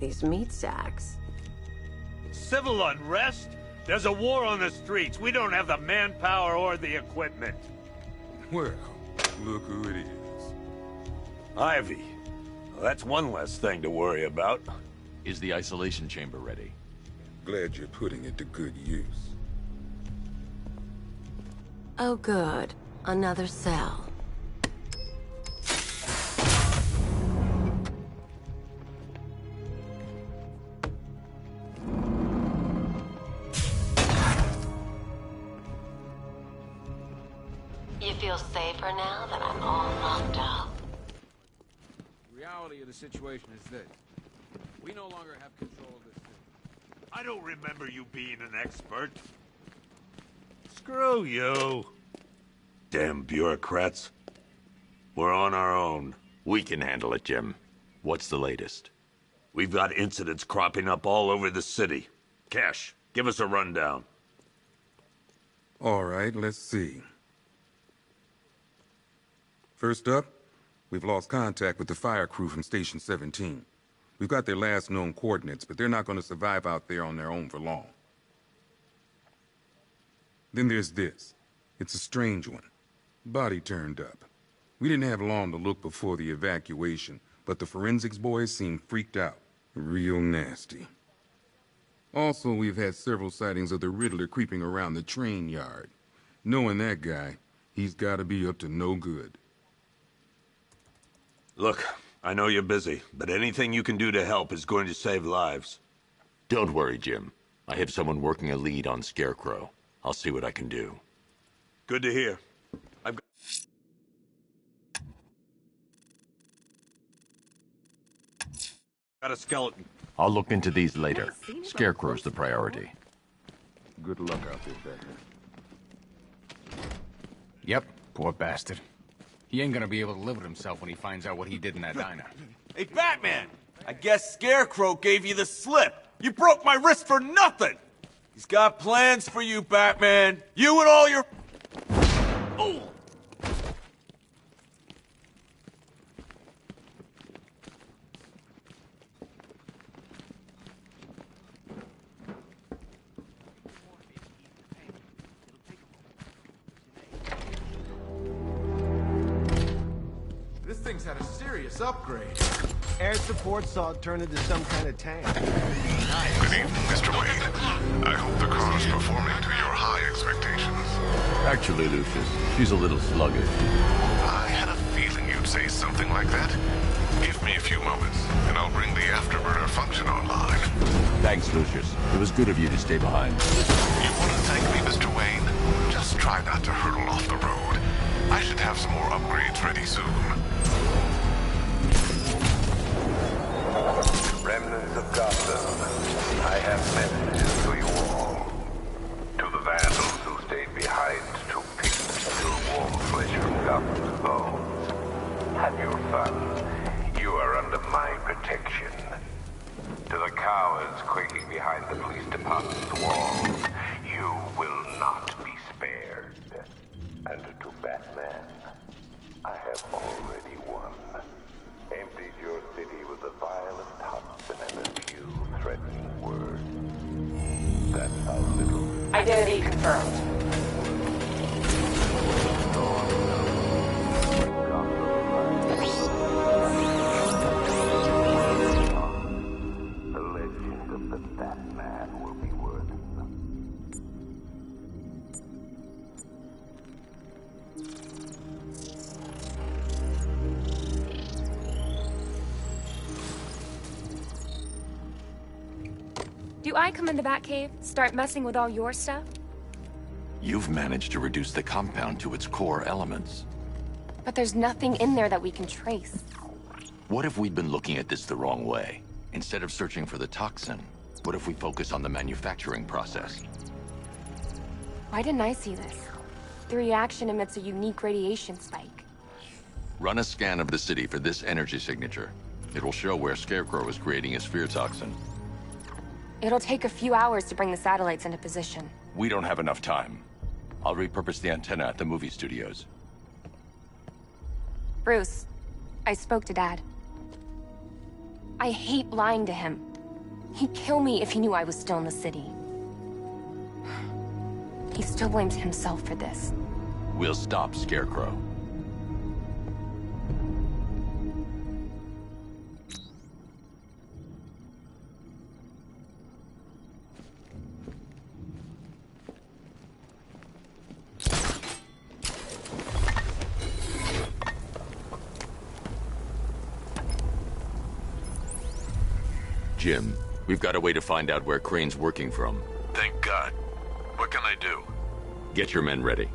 These meat sacks. Civil unrest? There's a war on the streets. We don't have the manpower or the equipment. Well, look who it is. Ivy. Well, that's one less thing to worry about. Is the isolation chamber ready? Glad you're putting it to good use. Oh good. Another cell. You feel safer now that I'm all locked up? The reality of the situation is this. We no longer have control of this city. I don't remember you being an expert. Screw you. Damn bureaucrats. We're on our own. We can handle it, Jim. What's the latest? We've got incidents cropping up all over the city. Cash, give us a rundown. All right, let's see. First up, we've lost contact with the fire crew from Station 17. We've got their last known coordinates, but they're not going to survive out there on their own for long. Then there's this. It's a strange one. Body turned up. We didn't have long to look before the evacuation, but the forensics boys seemed freaked out. Real nasty. Also, we've had several sightings of the Riddler creeping around the train yard. Knowing that guy, he's got to be up to no good. Look, I know you're busy, but anything you can do to help is going to save lives. Don't worry, Jim. I have someone working a lead on Scarecrow. I'll see what I can do. Good to hear. Got a skeleton. I'll look into these later. Scarecrow's the priority. Good luck out there, Batman. Yep, poor bastard. He ain't gonna be able to live with himself when he finds out what he did in that diner. Hey, Batman! I guess Scarecrow gave you the slip. You broke my wrist for nothing! He's got plans for you, Batman. You and all your... Oh! This thing's had a serious upgrade. Air support saw it turn into some kind of tank. Good evening, Mr. Wayne. I hope the car is performing to your high expectations. Actually, Lucius, she's a little sluggish. I had a feeling you'd say something like that. Give me a few moments, and I'll bring the afterburner function online. Thanks, Lucius. It was good of you to stay behind. You want to thank me, Mr. Wayne? Just try not to hurtle off the road. I should have some more upgrades ready soon. Remnants of Gotham, I have messages to you all. To the vandals who stayed behind to pick the warm flesh from Gotham's bones. Have your fun. You are under my protection. To the cowards quaking behind the police department's walls, you will not be spared. And to Batman, I have already won. Emptied your city with a violent Hudson and a few threatening words. That's how little... Identity confirmed. The legend of the Batman will be worth it. Do I come in the Batcave, start messing with all your stuff? You've managed to reduce the compound to its core elements. But there's nothing in there that we can trace. What if we'd been looking at this the wrong way? Instead of searching for the toxin, what if we focus on the manufacturing process? Why didn't I see this? The reaction emits a unique radiation spike. Run a scan of the city for this energy signature. It will show where Scarecrow is creating his fear toxin. It'll take a few hours to bring the satellites into position. We don't have enough time. I'll repurpose the antenna at the movie studios. Bruce, I spoke to Dad. I hate lying to him. He'd kill me if he knew I was still in the city. He still blames himself for this. We'll stop Scarecrow. Jim, we've got a way to find out where Crane's working from. Thank God. What can I do? Get your men ready.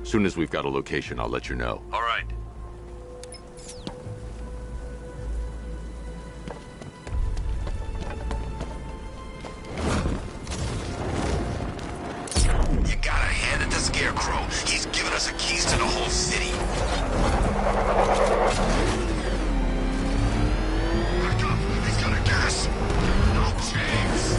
Soon as we've got a location, I'll let you know. All right. You gotta hand it to Scarecrow. He's given us the keys to the whole city. Back up! He's gonna get us! No chance!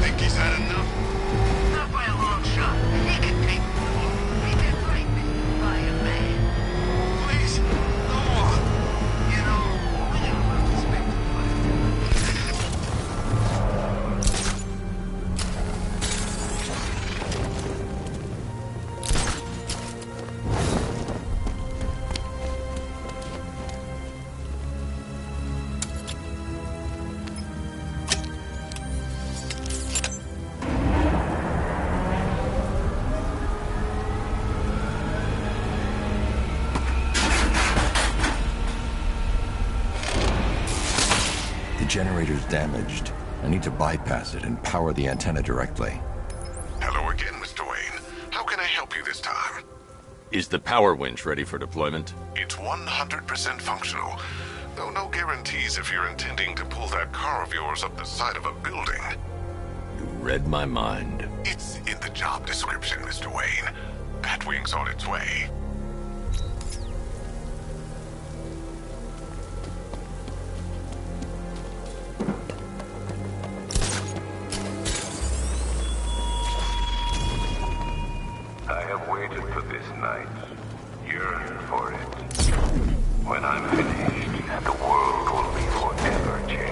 Think he's had enough? Not by a long shot. He can take more. He did right by a man. Please, no more. You know, we got a lot of respect for fight. The generator's damaged. I need to bypass it and power the antenna directly. Hello again, Mr. Wayne. How can I help you this time? Is the power winch ready for deployment? It's 100% functional, though no guarantees if you're intending to pull that car of yours up the side of a building. You read my mind. It's in the job description, Mr. Wayne. Batwing's on its way. I have waited for this night, yearned for it. When I'm finished, the world will be forever changed.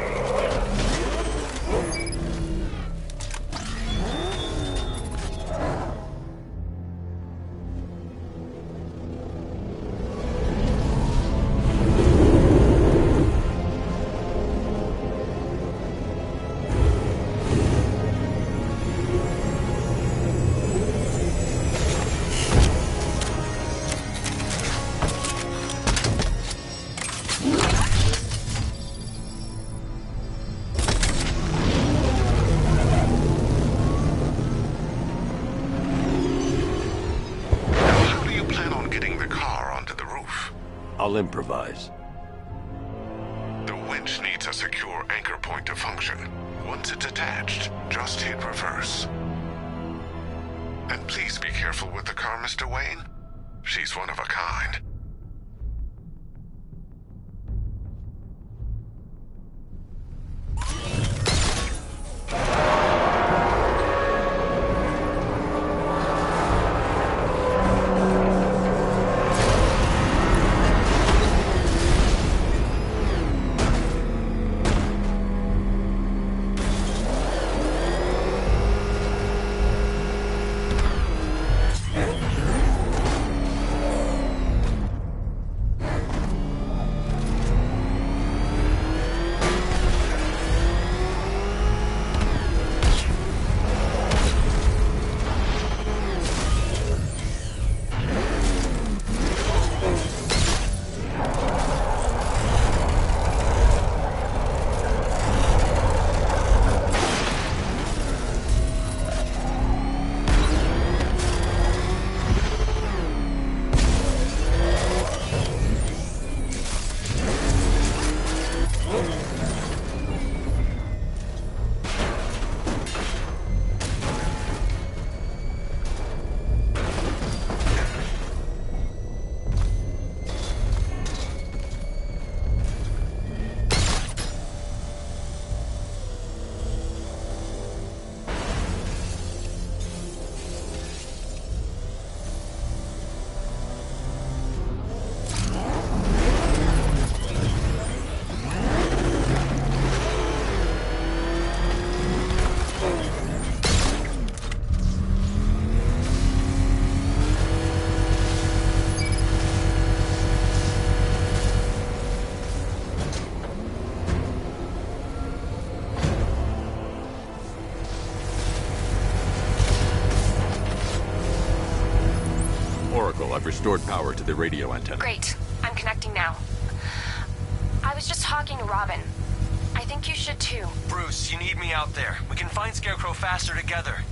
How do you plan on getting the car onto the roof? I'll improvise. The winch needs a secure anchor point to function. Once it's attached, just hit reverse. And please be careful with the car, Mr. Wayne. She's one of a kind. I've restored power to the radio antenna. Great. I'm connecting now. I was just talking to Robin. I think you should too. Bruce, you need me out there. We can find Scarecrow faster together.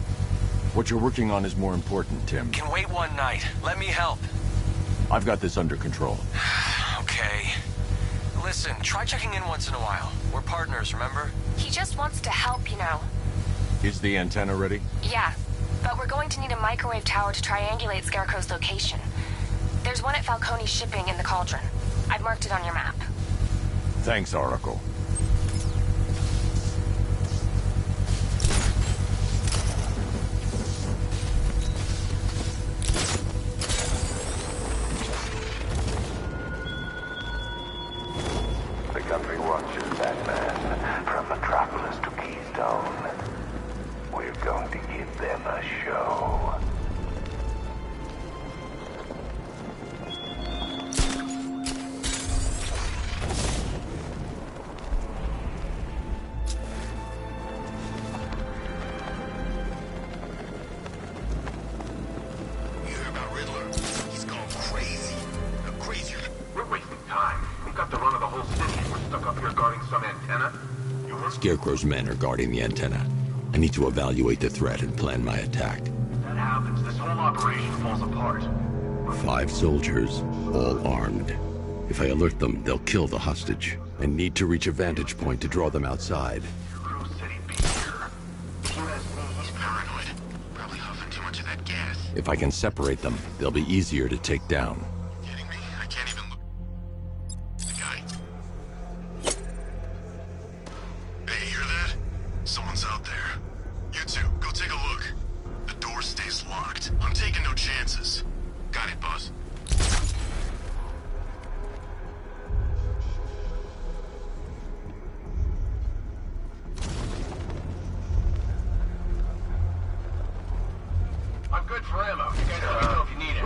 What you're working on is more important, Tim. Can wait one night. Let me help. I've got this under control. Okay. Listen, try checking in once in a while. We're partners, remember? He just wants to help, you know. Is the antenna ready? Yeah, but we're going to need a microwave tower to triangulate Scarecrow's location. There's one at Falcone Shipping in the Cauldron. I've marked it on your map. Thanks, Oracle. The country watches, Batman. From Metropolis to Keystone. We're going to give them a show. You hear about Riddler? He's gone crazy. Crazier. We're wasting time. We got the run of the whole city and we're stuck up here guarding some antenna. You heard? Scarecrow's men are guarding the antenna. I need to evaluate the threat and plan my attack. If that happens, this whole operation falls apart. 5 soldiers, all armed. If I alert them, they'll kill the hostage. I need to reach a vantage point to draw them outside. Rose said he'd be here. If you ask me, He's paranoid. Probably huffing too much of that gas. If I can separate them, they'll be easier to take down. Kidding me? I can't even look. The guy. Hey, hear that? Someone's out there. You two, go take a look. The door stays locked. I'm taking no chances. Got it, boss. I'm good for ammo. You guys let me know if you need it.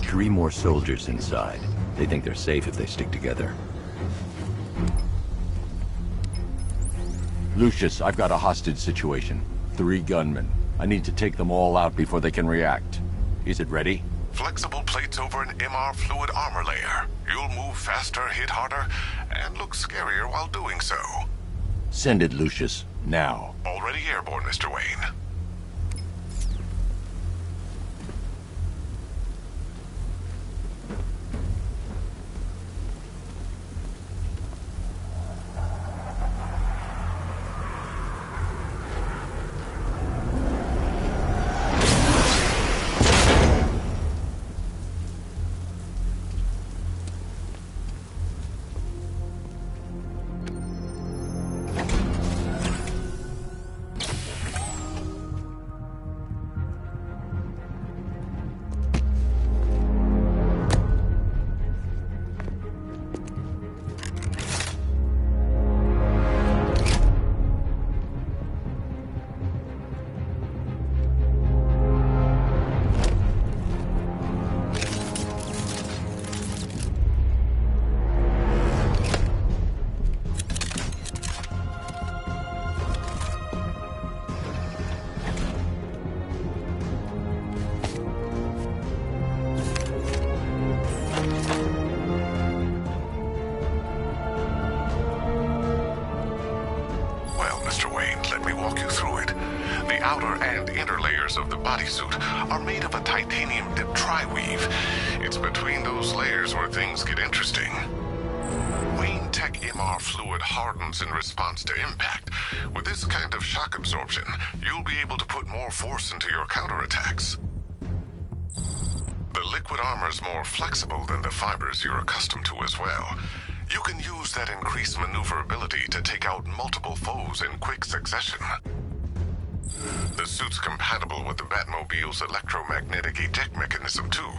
Three more soldiers inside. They think they're safe if they stick together. Lucius, I've got a hostage situation. 3 gunmen. I need to take them all out before they can react. Is it ready? Flexible plates over an MR fluid armor layer. You'll move faster, hit harder, and look scarier while doing so. Send it, Lucius. Now. Already airborne, Mr. Wayne. outer and inner layers of the bodysuit are made of a titanium-dipped tri-weave. It's between those layers where things get interesting. Wayne Tech MR fluid hardens in response to impact. With this kind of shock absorption, you'll be able to put more force into your counterattacks. The liquid armor's more flexible than the fibers you're accustomed to as well. You can use that increased maneuverability to take out multiple foes in quick succession. The suit's compatible with the Batmobile's electromagnetic eject mechanism, too.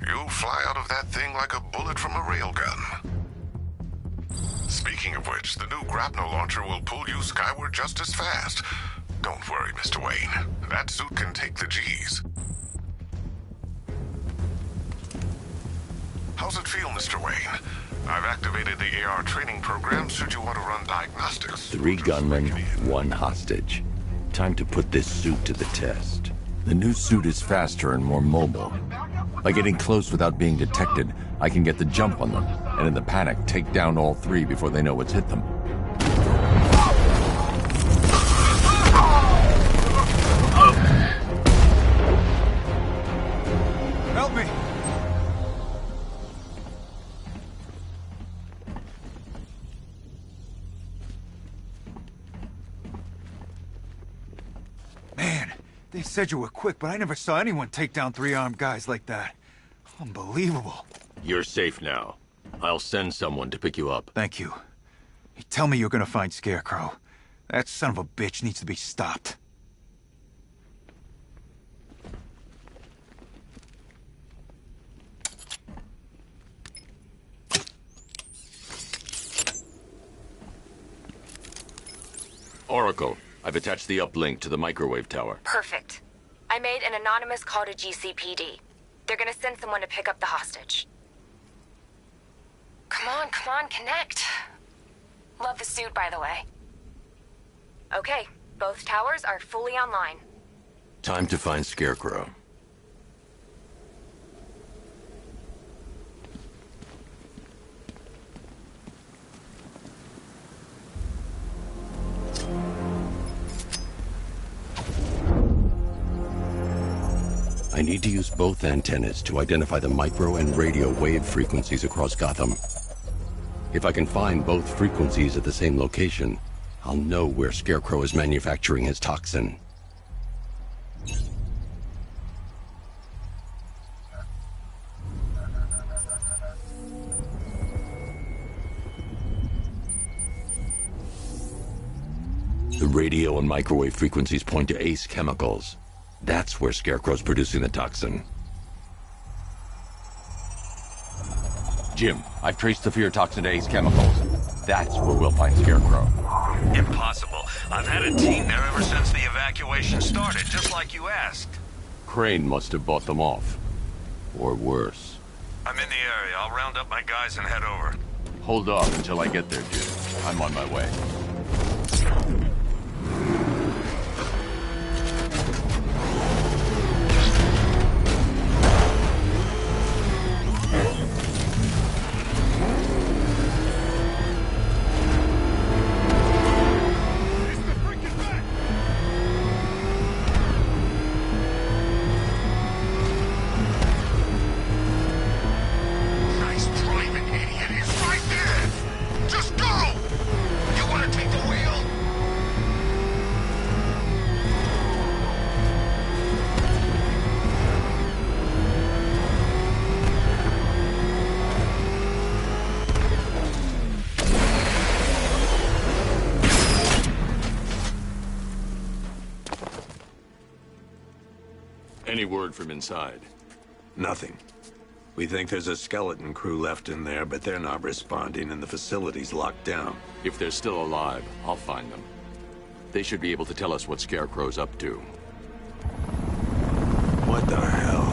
You'll fly out of that thing like a bullet from a railgun. Speaking of which, the new grapnel launcher will pull you skyward just as fast. Don't worry, Mr. Wayne. That suit can take the G's. How's it feel, Mr. Wayne? I've activated the AR training program should you want to run diagnostics. 3 gunmen, 1 hostage. Time to put this suit to the test. The new suit is faster and more mobile. By getting close without being detected, I can get the jump on them, and in the panic, take down all 3 before they know what's hit them. Help me! Man, they said you were quick, but I never saw anyone take down 3 armed guys like that. Unbelievable. You're safe now. I'll send someone to pick you up. Thank you. Hey, tell me you're gonna find Scarecrow. That son of a bitch needs to be stopped. Oracle, I've attached the uplink to the microwave tower. Perfect. I made an anonymous call to GCPD. They're gonna send someone to pick up the hostage. Come on, connect. Love the suit, by the way. Okay, both towers are fully online. Time to find Scarecrow. I need to use both antennas to identify the micro and radio wave frequencies across Gotham. If I can find both frequencies at the same location, I'll know where Scarecrow is manufacturing his toxin. The radio and microwave frequencies point to Ace Chemicals. That's where Scarecrow's producing the toxin. Jim, I've traced the fear toxin to Ace Chemicals. That's where we'll find Scarecrow. Impossible. I've had a team there ever since the evacuation started, just like you asked. Crane must have bought them off. Or worse. I'm in the area. I'll round up my guys and head over. Hold off until I get there, Jim. I'm on my way. Any word from inside? Nothing. We think there's a skeleton crew left in there, but they're not responding and the facility's locked down. If they're still alive, I'll find them. They should be able to tell us what Scarecrow's up to. What the hell?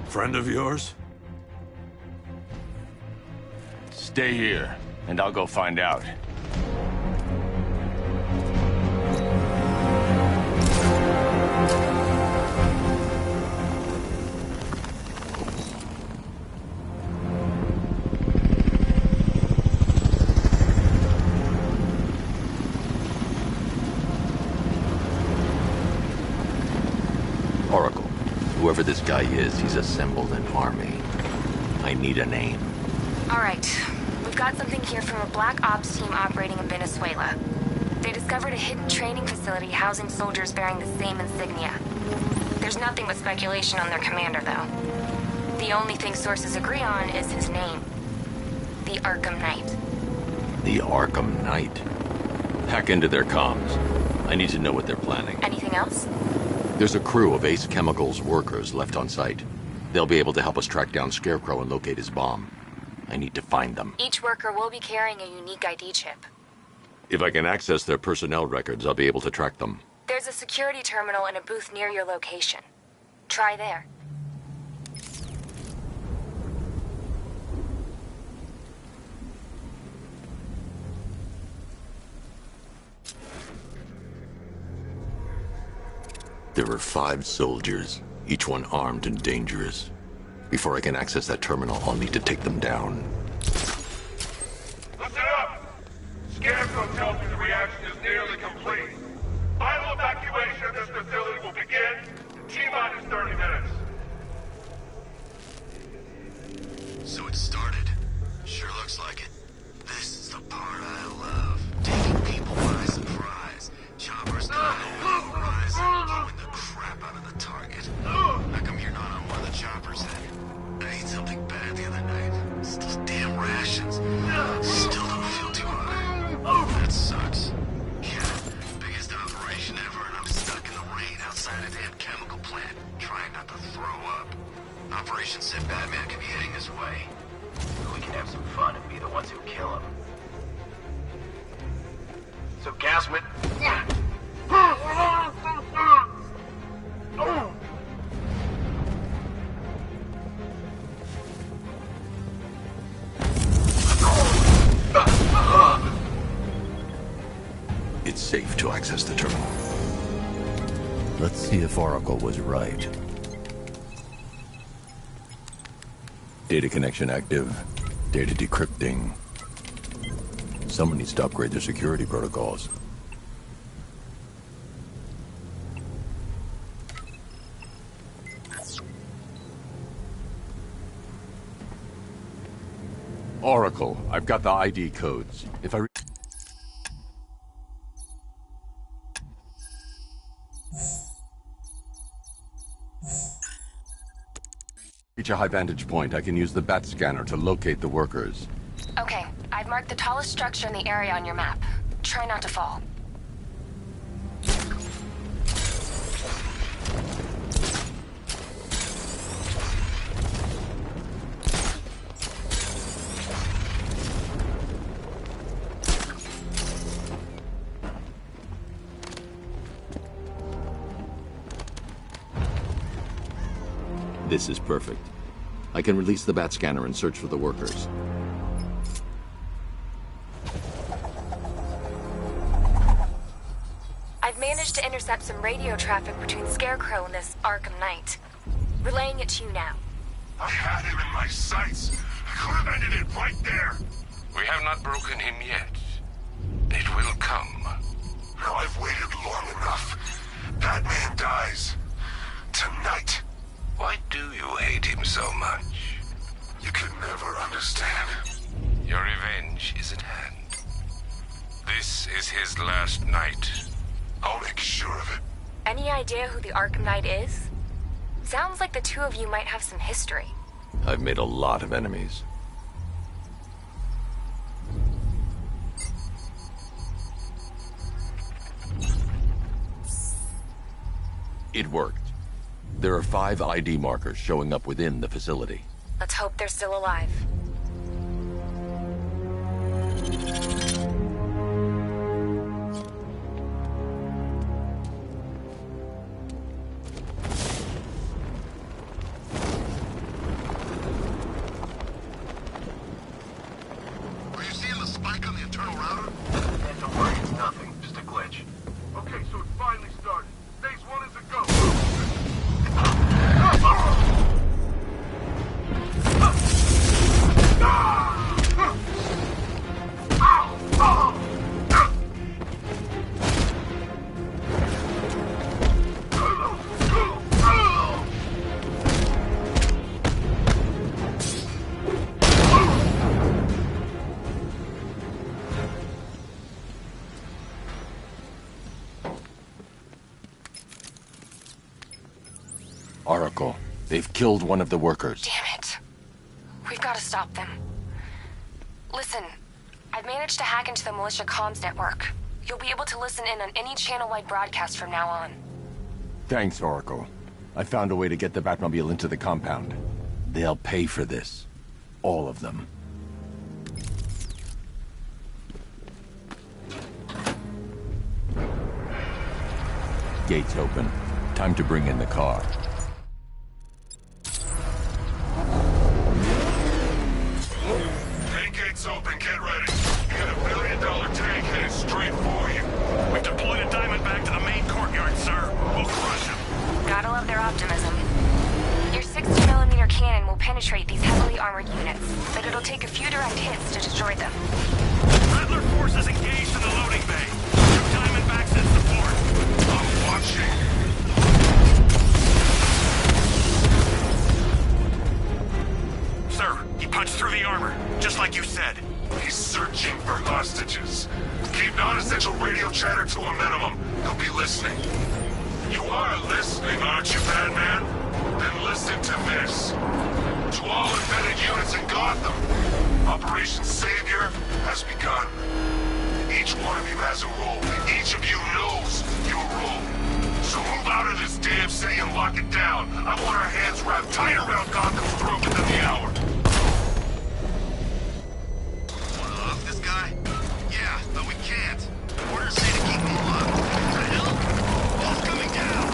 Friend of yours? Stay here, and I'll go find out. Whoever this guy is, he's assembled an army. I need a name. All right. We've got something here from a black ops team operating in Venezuela. They discovered a hidden training facility housing soldiers bearing the same insignia. There's nothing but speculation on their commander, though. The only thing sources agree on is his name. The Arkham Knight. The Arkham Knight? Hack into their comms. I need to know what they're planning. Anything else? There's a crew of Ace Chemicals workers left on site. They'll be able to help us track down Scarecrow and locate his bomb. I need to find them. Each worker will be carrying a unique ID chip. If I can access their personnel records, I'll be able to track them. There's a security terminal in a booth near your location. Try there. There are 5 soldiers, each one armed and dangerous. Before I can access that terminal, I'll need to take them down. Listen up! Scarecrow tells me the reaction is nearly complete. Final evacuation of this facility will begin in T-minus 30 minutes. So it started. Sure looks like it. This is the part I love. Taking people by surprise. Choppers coming over the horizon, blowing the crap out of the target. How come you're not on one of the choppers then? I ate something bad the other night. It's those damn rations. Still don't feel too hot. That sucks. Yeah, biggest operation ever, and I'm stuck in the rain outside a damn chemical plant, trying not to throw up. Operation said Batman could be heading this way. We can have some fun and be the ones who kill him. So, Gasman... It's safe to access the terminal. Let's see if Oracle was right. Data connection active. Data decrypting. Someone needs to upgrade their security protocols. Oracle, I've got the ID codes. If I... reach a high vantage point, I can use the bat scanner to locate the workers. Okay, I've marked the tallest structure in the area on your map. Try not to fall. This is perfect. I can release the bat scanner and search for the workers. I've managed to intercept some radio traffic between Scarecrow and this Arkham Knight. Relaying it to you now. I had him in my sights. I could have ended it right there. We have not broken him yet. It will come. Now I've waited long enough. Batman dies. Tonight. Why do you hate him so much? You can never understand. Your revenge is at hand. This is his last night. I'll make sure of it. Any idea who the Arkham Knight is? Sounds like the two of you might have some history. I've made a lot of enemies. It worked. There are 5 ID markers showing up within the facility. Let's hope they're still alive. Were you seeing the spike on the internal router? Don't worry, it's nothing. Just a glitch. Okay, so it finally started. Phase 1 is a go. killed one of the workers. Damn it. We've got to stop them. Listen, I've managed to hack into the militia comms network. You'll be able to listen in on any channel-wide broadcast from now on. Thanks, Oracle. I found a way to get the Batmobile into the compound. They'll pay for this. All of them. Gates open. Time to bring in the car. Main gate's open, get ready. You got $1 billion tank headed straight for you. We've deployed a Diamondback to the main courtyard, sir. We'll crush him. Gotta love their optimism. Your 60mm cannon will penetrate these heavily armored units, but it'll take a few direct hits to destroy them. Rattler forces engaged in the loading bay. 2 Diamondbacks in support. I'm watching. Sir, he punched through the armor, just like you said. He's searching for hostages. Keep non-essential radio chatter to a minimum. He'll be listening. You are listening, aren't you, Batman? Then listen to this. To all embedded units in Gotham, Operation Savior has begun. Each one of you has a role, and each of you knows your role. So move out of this damn city and lock it down. I want our hands wrapped tight around Gotham's throat within the hour. Wanna hook this guy? Yeah, but we can't. Orders say to keep him alive. What the hell? Ball's coming down.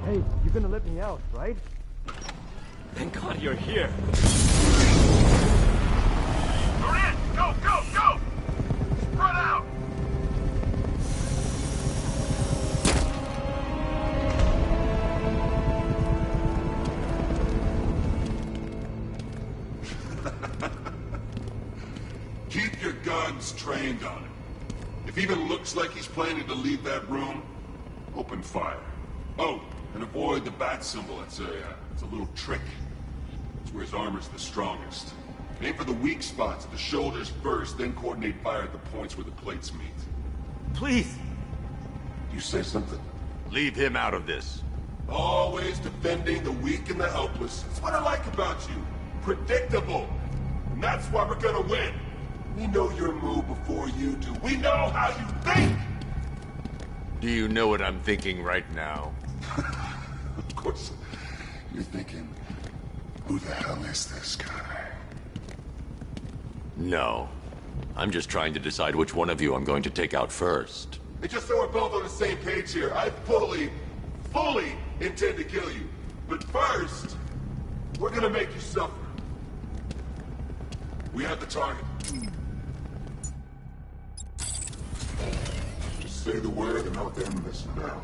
Hey, you're gonna let me out, right? Thank God you're here. You're in! Go, go, go! Spread out! Keep your guns trained on him. If he even looks like he's planning to leave that room, open fire. Oh, and avoid the bat symbol. It's a little trick. It's where his armor's the strongest. Aim for the weak spots, the shoulders first, then coordinate fire at the points where the plates meet. Please! You say something? Leave him out of this. Always defending the weak and the helpless. That's what I like about you. Predictable. And that's why we're gonna win. We know your move before you do. We know how you think! Do you know what I'm thinking right now? Of course. You're thinking, who the hell is this guy? No. I'm just trying to decide which one of you I'm going to take out first. Hey, just so we're both on the same page here, I fully intend to kill you. But first, we're gonna make you suffer. We have the target. Just say the word and I'll end this now.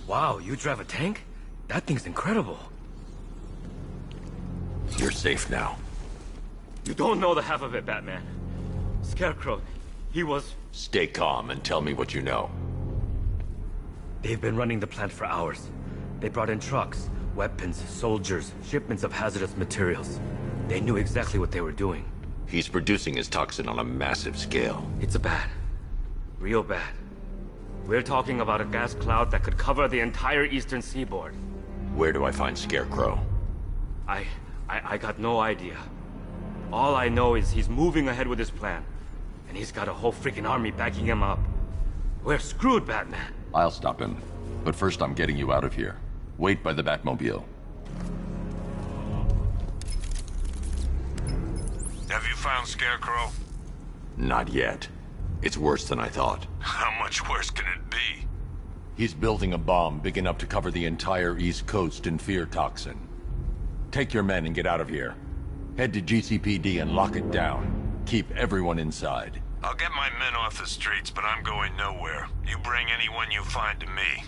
Wow, you drive a tank? That thing's incredible. You're safe now. You don't know the half of it, Batman. Scarecrow, he was... Stay calm and tell me what you know. They've been running the plant for hours. They brought in trucks, weapons, soldiers, shipments of hazardous materials. They knew exactly what they were doing. He's producing his toxin on a massive scale. It's bad. Real bad. We're talking about a gas cloud that could cover the entire eastern seaboard. Where do I find Scarecrow? I got no idea. All I know is he's moving ahead with his plan. And he's got a whole freaking army backing him up. We're screwed, Batman. I'll stop him. But first I'm getting you out of here. Wait by the Batmobile. Have you found Scarecrow? Not yet. It's worse than I thought. How much worse can it be? He's building a bomb big enough to cover the entire East Coast in fear toxin. Take your men and get out of here. Head to GCPD and lock it down. Keep everyone inside. I'll get my men off the streets, but I'm going nowhere. You bring anyone you find to me.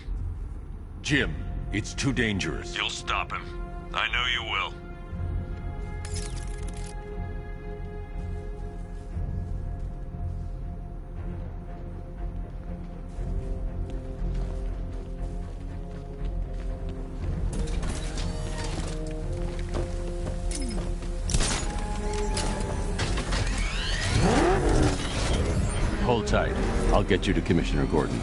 Jim, it's too dangerous. You'll stop him. I know you will. Hold tight. I'll get you to Commissioner Gordon.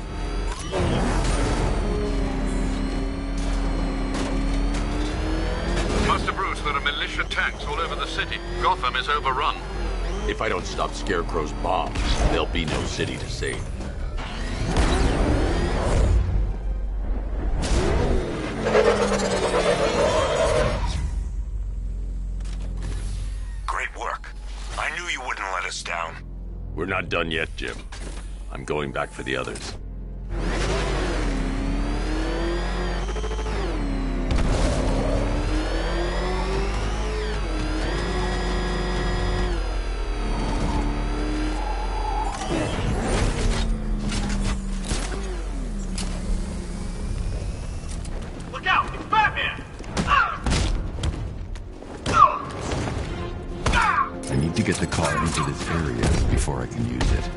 Master Bruce, there are militia tanks all over the city. Gotham is overrun. If I don't stop Scarecrow's bombs, there'll be no city to save. Great work. I knew you wouldn't let us down. We're not done yet, Jim. I'm going back for the others. Look out! It's Batman! I need to get the car into this area before I can use it.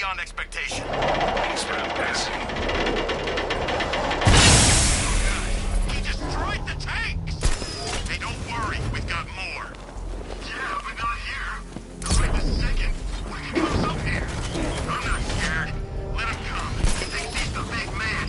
beyond expectation. Thanks for passing. He destroyed the tanks! Hey, don't worry, we've got more. Yeah, but not here. Right this second. When he comes up here. I'm not scared. Let him come. He thinks he's the big man.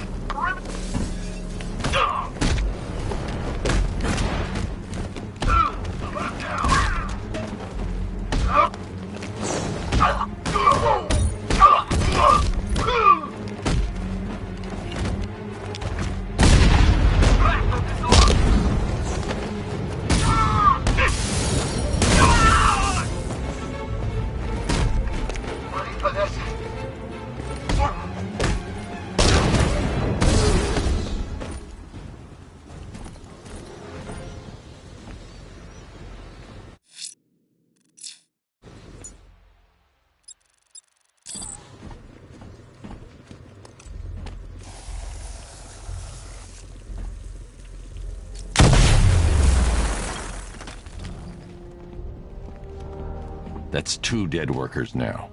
That's 2 dead workers now.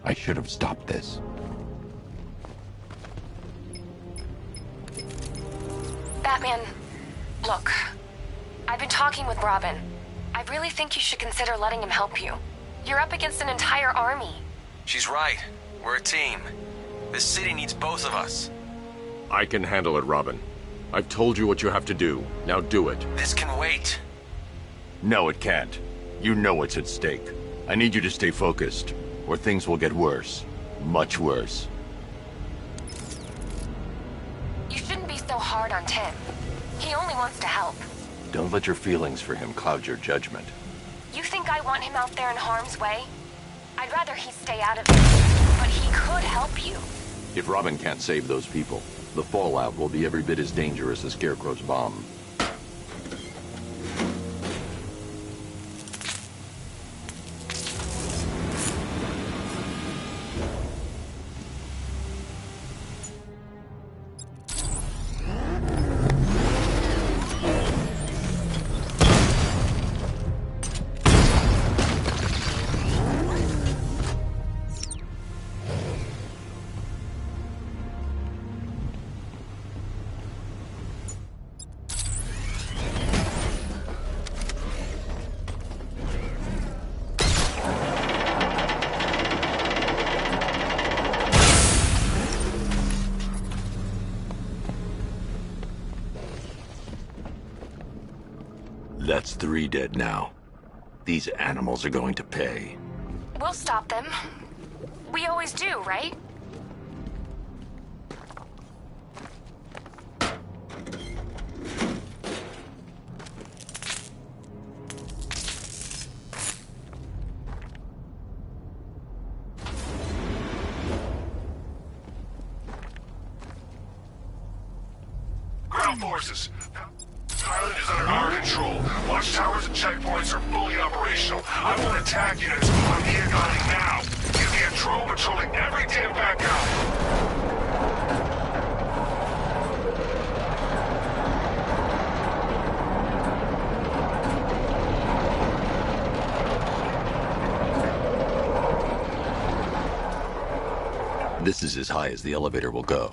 I should have stopped this. Batman, look. I've been talking with Robin. I really think you should consider letting him help you. You're up against an entire army. She's right. We're a team. This city needs both of us. I can handle it, Robin. I've told you what you have to do. Now do it. This can wait. No, it can't. You know what's at stake. I need you to stay focused, or things will get worse. Much worse. You shouldn't be so hard on Tim. He only wants to help. Don't let your feelings for him cloud your judgment. You think I want him out there in harm's way? I'd rather he stay out of it, but he could help you. If Robin can't save those people, the fallout will be every bit as dangerous as Scarecrow's bomb. That's 3 dead now. These animals are going to pay. We'll stop them. We always do, right? Ground forces. The island is under our control. Watchtowers and checkpoints are fully operational. I want attack units on Neogotic now. Give me a drone patrolling every damn back out. This is as high as the elevator will go.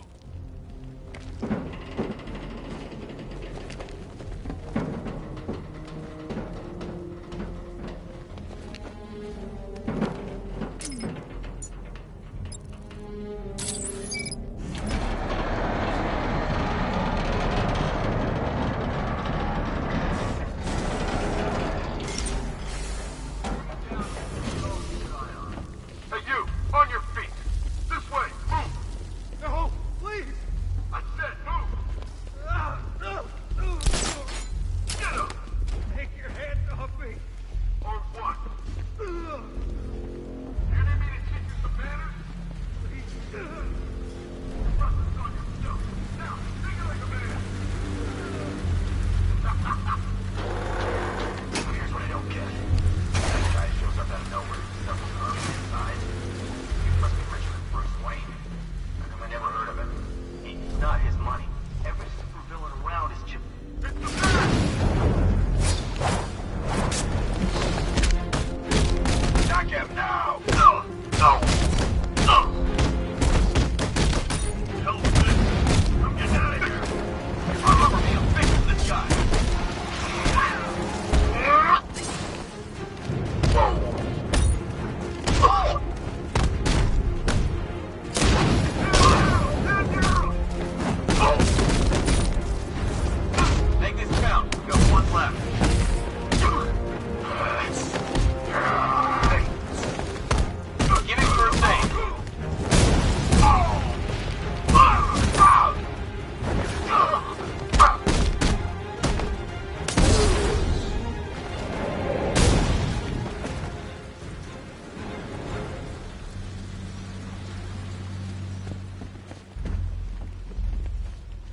Hey, you! On your feet! This way! Move! No!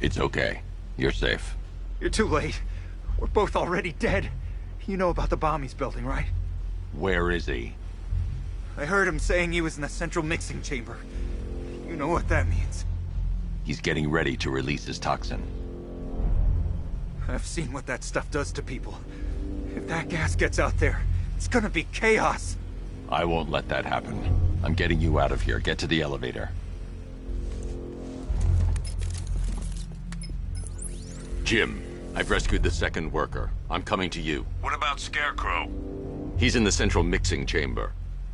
It's okay. You're safe. You're too late. We're both already dead. You know about the bomb he's building, right? Where is he? I heard him saying he was in the central mixing chamber. You know what that means. He's getting ready to release his toxin. I've seen what that stuff does to people. If that gas gets out there, it's gonna be chaos. I won't let that happen. I'm getting you out of here. Get to the elevator. Jim, I've rescued the second worker. I'm coming to you. What about Scarecrow? He's in the central mixing chamber.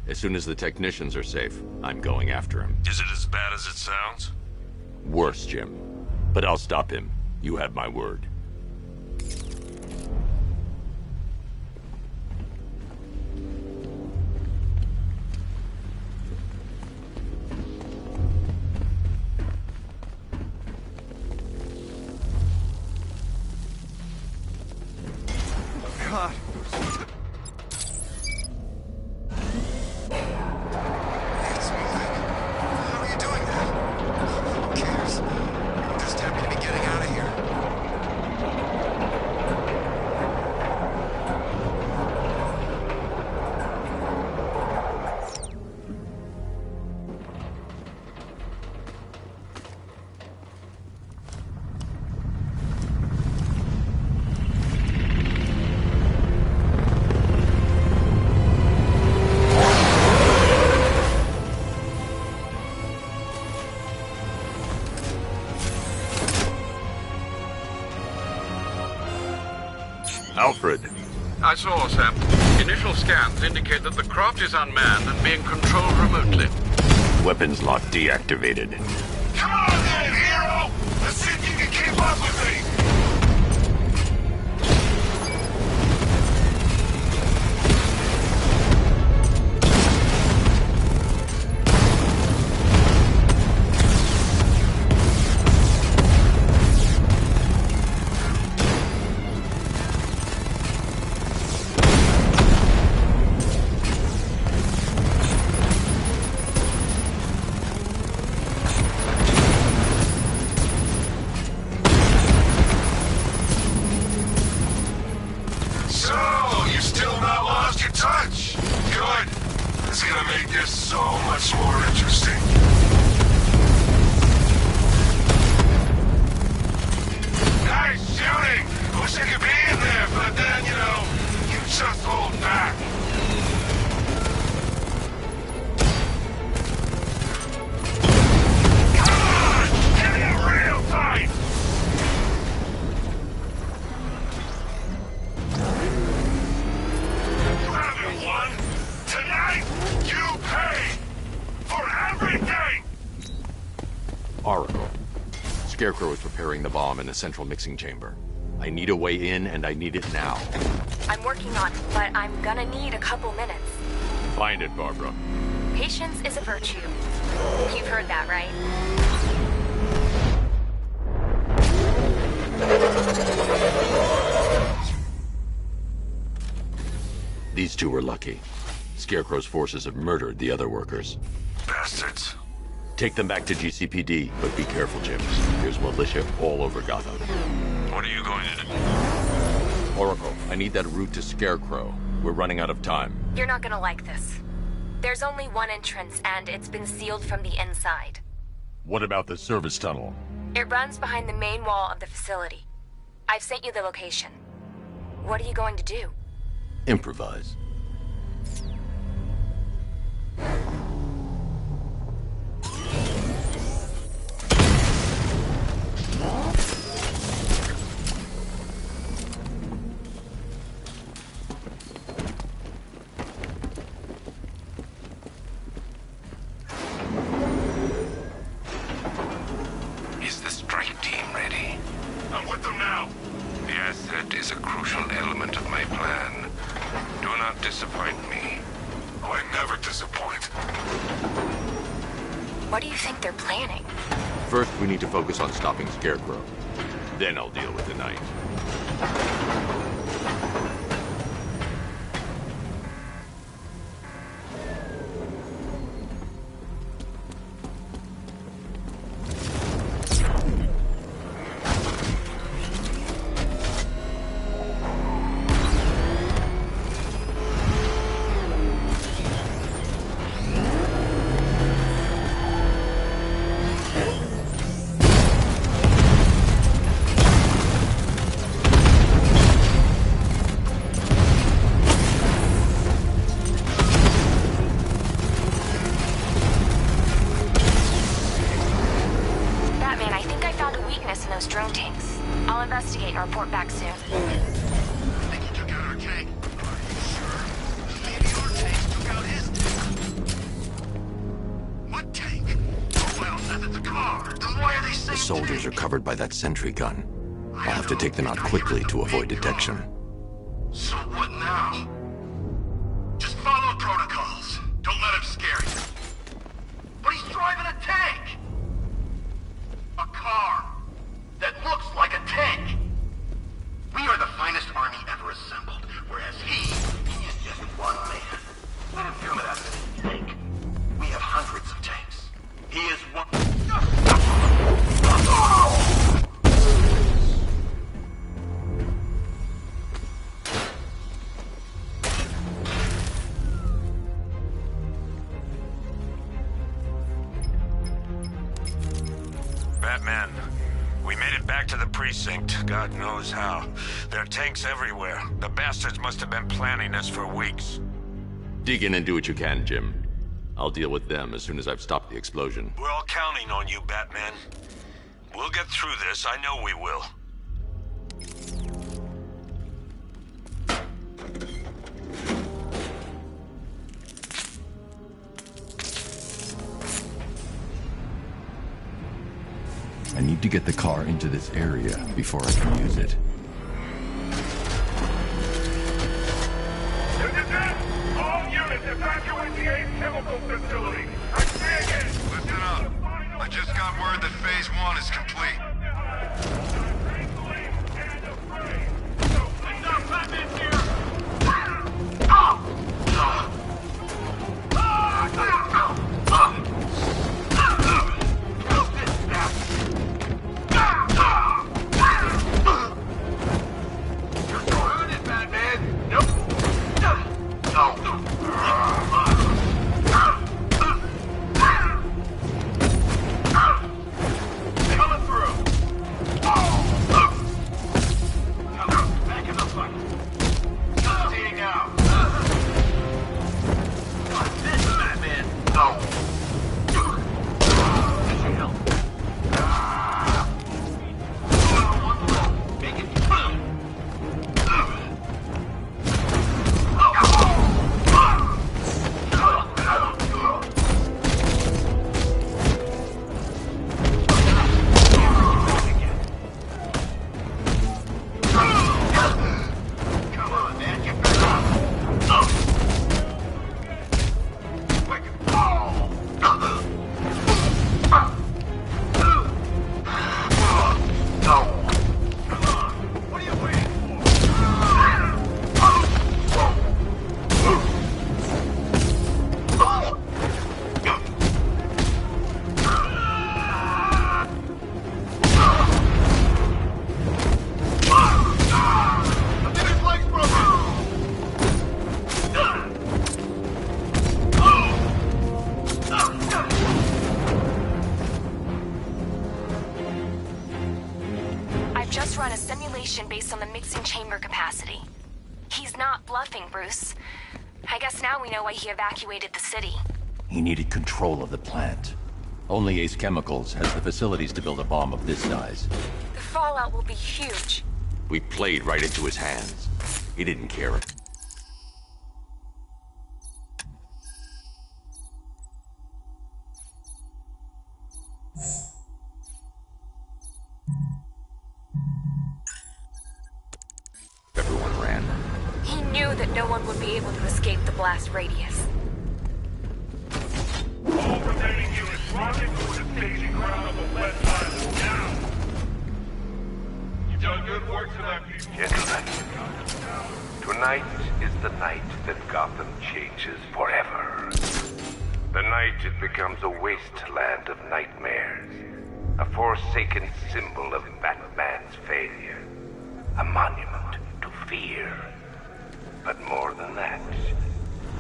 As soon as the technicians are safe, I'm going after him. Is it as bad as it sounds? Worse, Jim. But I'll stop him. You have my word. God. It's me. How are you doing that? Who cares? I'm just happy to be getting out of here. Alfred. I saw, Sam. Initial scans indicate that the craft is unmanned and being controlled remotely. Weapons lock deactivated. Come on then, hero! Let's see if you can keep up with me! Oracle. Scarecrow is preparing the bomb in the central mixing chamber. I need a way in, and I need it now. I'm working on it, but I'm gonna need a couple minutes. Find it, Barbara. Patience is a virtue. You've heard that, right? These two were lucky. Scarecrow's forces have murdered the other workers. Bastards. Take them back to GCPD, but be careful, Jim. There's militia all over Gotham. What are you going to do? Oracle, I need that route to Scarecrow. We're running out of time. You're not gonna like this. There's only one entrance, and it's been sealed from the inside. What about the service tunnel? It runs behind the main wall of the facility. I've sent you the location. What are you going to do? Improvise. Is the strike team ready? I'm with them now. The asset is a crucial element of my plan. Do not disappoint me. Oh, I never disappoint. What do you think they're planning? First, we need to focus on stopping Scarecrow. Then I'll deal with the night. in those drone tanks. I'll investigate and report back soon. I think he took out our tank. Are you sure? Maybe our tank took out his tank. What tank? Oh, well, that's the car. Then why are they saying The soldiers are covered by that sentry gun. I'll have to take them out quickly to avoid detection. So what now? Just follow protocols. Don't let him scare you. But he's driving a tank! A car that looks like a tank! We are the finest army ever assembled, whereas he is just one man. Let him come at us in his tank. We have hundreds of tanks. He is one... Batman, we made it back to the precinct, God knows how. There are tanks everywhere. The bastards must have been planning this for weeks. Dig in and do what you can, Jim. I'll deal with them as soon as I've stopped the explosion. We're all counting on you, Batman. We'll get through this, I know we will. I need to get the car into this area before I can use it. All units evacuate the Ace Chemical Facility. I say again. Listen up. I just got word that Phase 1 is complete. Run a simulation based on the mixing chamber capacity. He's not bluffing, Bruce. I guess now we know why he evacuated the city. He needed control of the plant. Only Ace Chemicals has the facilities to build a bomb of this size. The fallout will be huge. We played right into his hands. He didn't care. Everyone ran. He knew that no one would be able to escape the blast radius. All remaining units rocket toward the staging ground on the west island now. You've done good work for that people. Gentlemen, tonight is the night that Gotham changes forever. The night it becomes a wasteland of nightmares, a forsaken symbol of Batman's failure, a monument to fear. But more than that,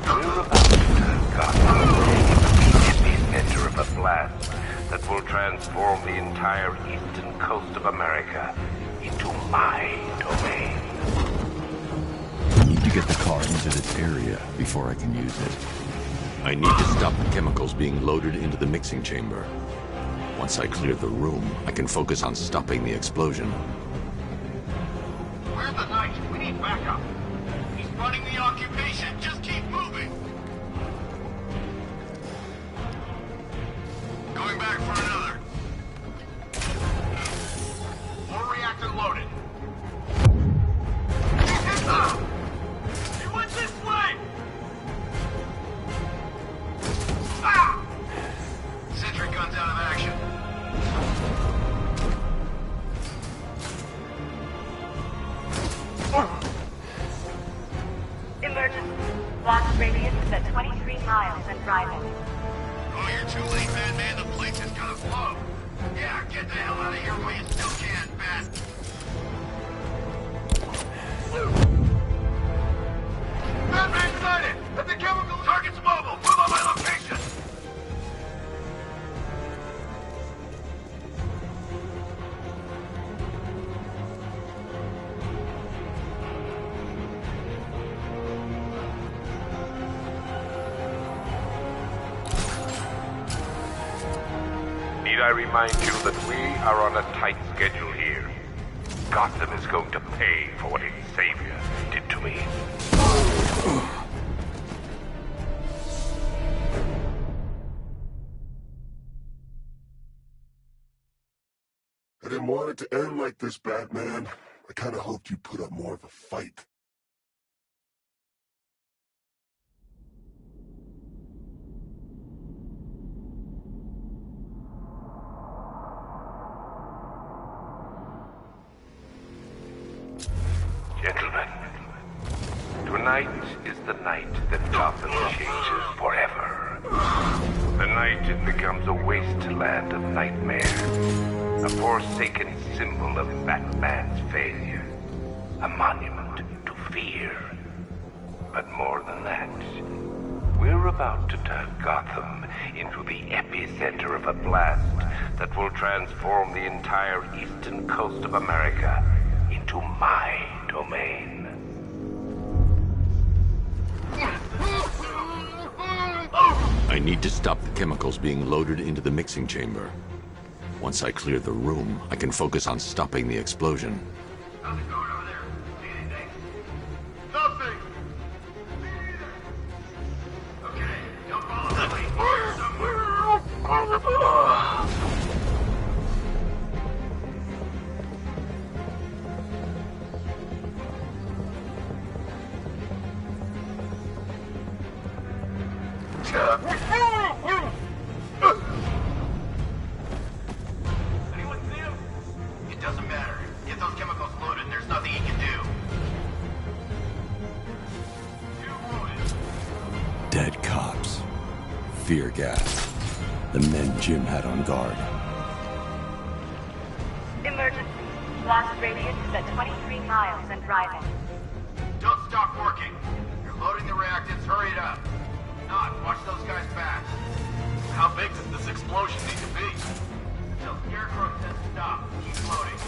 we're about to turn Gotham into the epicenter of a blast that will transform the entire eastern coast of America into my domain. I need to get the car into this area before I can use it. I need to stop the chemicals being loaded into the mixing chamber. Once I clear the room, I can focus on stopping the explosion. Where's the knight? We need backup. He's running the occupation. Just keep moving. Going back for another. More reactor loaded. He went this way! Ah! Sentry gun's out of action. Emergency. Blast radius is at 23 miles and driving. Oh, you're too late, man. The place is gonna blow. Yeah, get the hell out of here while you still can, Bat. Batman sighted! At the chemical target's mobile! Move on my location! Need I remind you that we are on a tight schedule here? Gotham is going to pay for what its savior did to me. I didn't want it to end like this, Batman. I kinda hoped you'd put up more of a fight. Gentlemen, tonight is the night that Gotham changes forever. The night it becomes a wasteland of nightmares, a forsaken symbol of Batman's failure, a monument to fear. But more than that, we're about to turn Gotham into the epicenter of a blast that will transform the entire eastern coast of America into my domain. I need to stop the chemicals being loaded into the mixing chamber. Once I clear the room, I can focus on stopping the explosion. How's it going over there? See anything? Nothing! Okay, don't follow me. Anyone see him? It doesn't matter. Get those chemicals loaded and there's nothing he can do. Dead cops. Fear gas. The men Jim had on guard. Emergency. Blast radius is at 23 miles and driving. Don't stop working. You're loading the reactants. Hurry it up. Not watch those guys back. How big does this explosion need to be? Until Scarecrow says stop. Keep loading.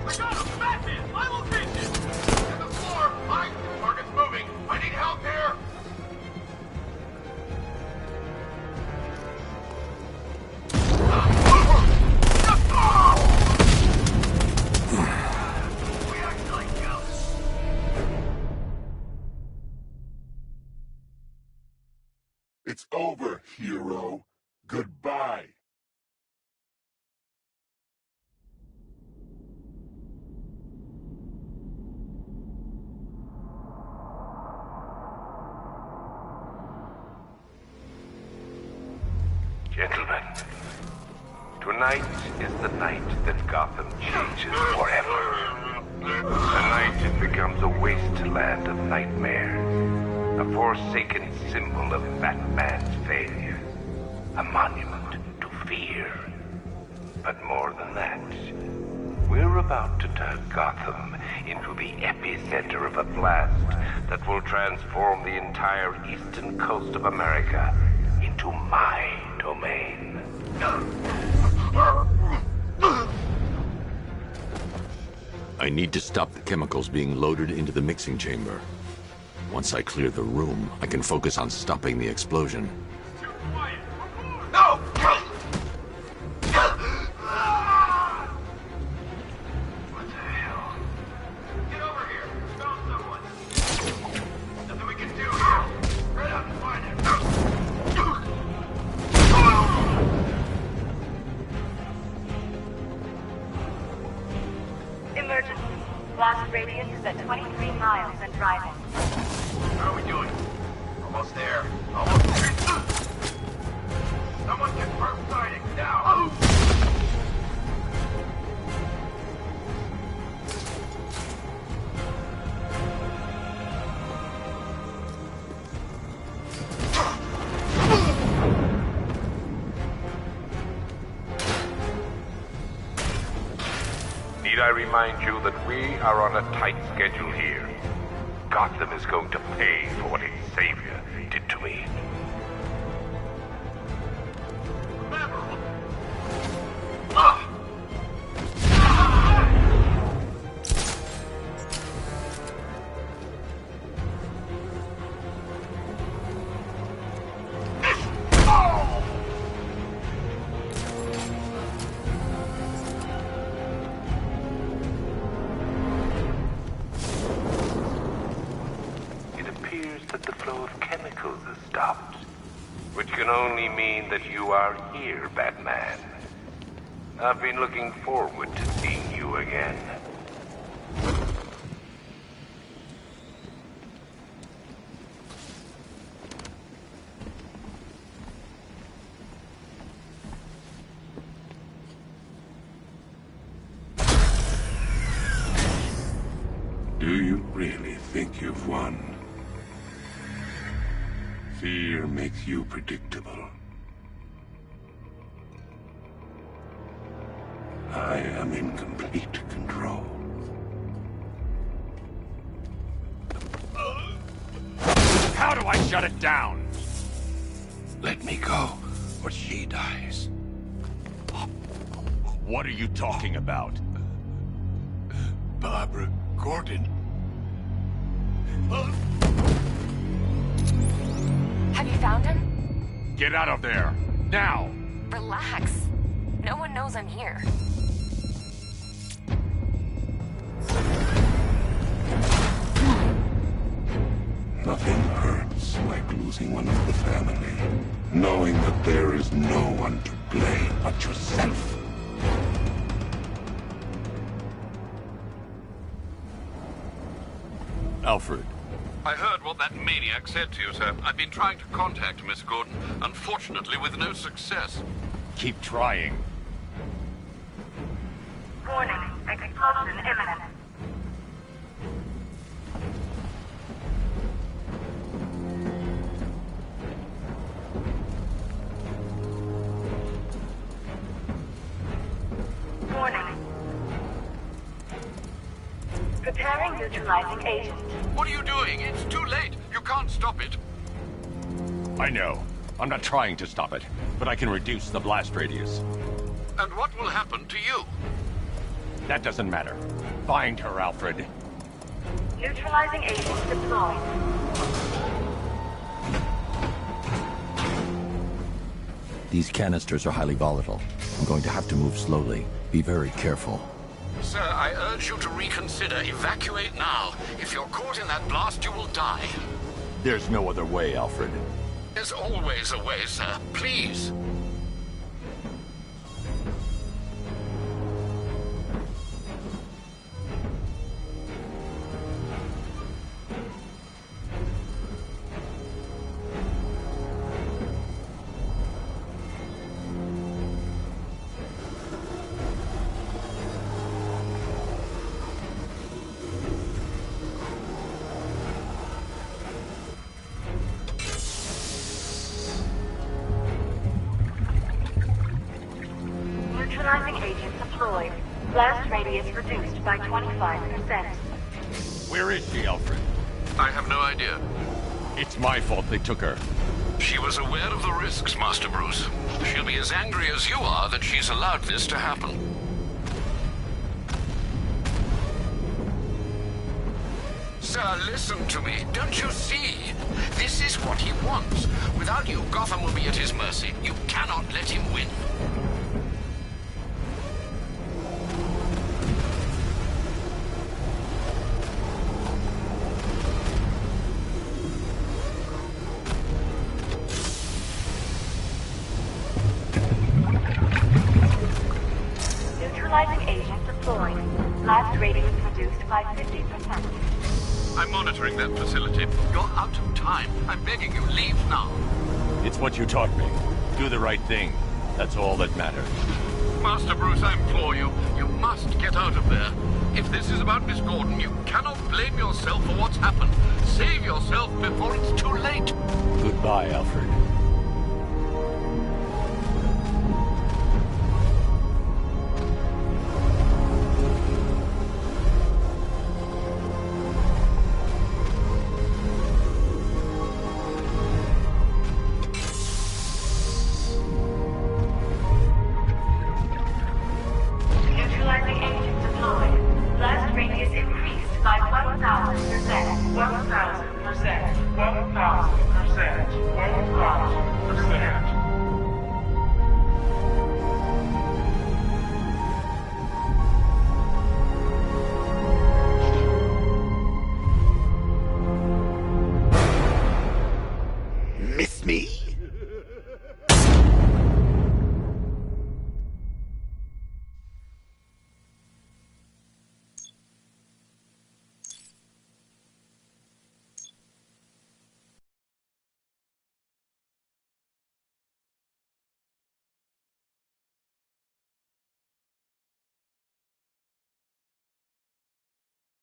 I got him! Batman! My location! To the floor! Target's moving! I need help here! We actually killed it. It's over, hero. Goodbye. Gentlemen, tonight is the night that Gotham changes forever. The night it becomes a wasteland of nightmares, a forsaken symbol of Batman's failure, a monument to fear. But more than that, we're about to turn Gotham into the epicenter of a blast that will transform the entire eastern coast of America into my domain. I need to stop the chemicals being loaded into the mixing chamber. Once I clear the room, I can focus on stopping the explosion. No! Blast radius is at 23 miles and driving. How are we doing? Almost there. Almost there. Someone confirm sighting now. Need I remind you that we are on a tight schedule here? Gotham is going to pay for what its savior did to me. It appears that the flow of chemicals has stopped, which can only mean that you are here, Batman. I've been looking forward to seeing you again. Do you really think you've won? Fear makes you predictable. I am in complete control. How do I shut it down? Let me go, or she dies. What are you talking about? Barbara Gordon. Have you found him? Get out of there! Now! Relax. No one knows I'm here. Nothing hurts like losing one of the family. Knowing that there is no one to blame but yourself. Alfred. I heard what that maniac said to you, sir. I've been trying to contact Miss Gordon, unfortunately with no success. Keep trying. Warning, explosion imminent. Warning. Preparing neutralizing agent. What are you doing? It's too late. You can't stop it. I know. I'm not trying to stop it, but I can reduce the blast radius. And what will happen to you? That doesn't matter. Find her, Alfred. Neutralizing agent deployed. These canisters are highly volatile. I'm going to have to move slowly. Be very careful. Sir, I urge you to reconsider. Evacuate now. If you're caught in that blast, you will die. There's no other way, Alfred. There's always a way, sir. Please. Neutralizing agent deployed. Blast radius reduced by 25%. Where is she, Alfred? I have no idea. It's my fault they took her. She was aware of the risks, Master Bruce. She'll be as angry as you are that she's allowed this to happen. Sir, listen to me. Don't you see? This is what he wants. Without you, Gotham will be at his mercy. You cannot let him win. Neutralizing agent deployed. Blast radius reduced by 50%. I'm monitoring that facility. You're out of time. I'm begging you, leave now. It's what you taught me. Do the right thing. That's all that matters. Master Bruce, I implore you, you must get out of there. If this is about Miss Gordon, you cannot blame yourself for what's happened. Save yourself before it's too late. Goodbye, Alfred.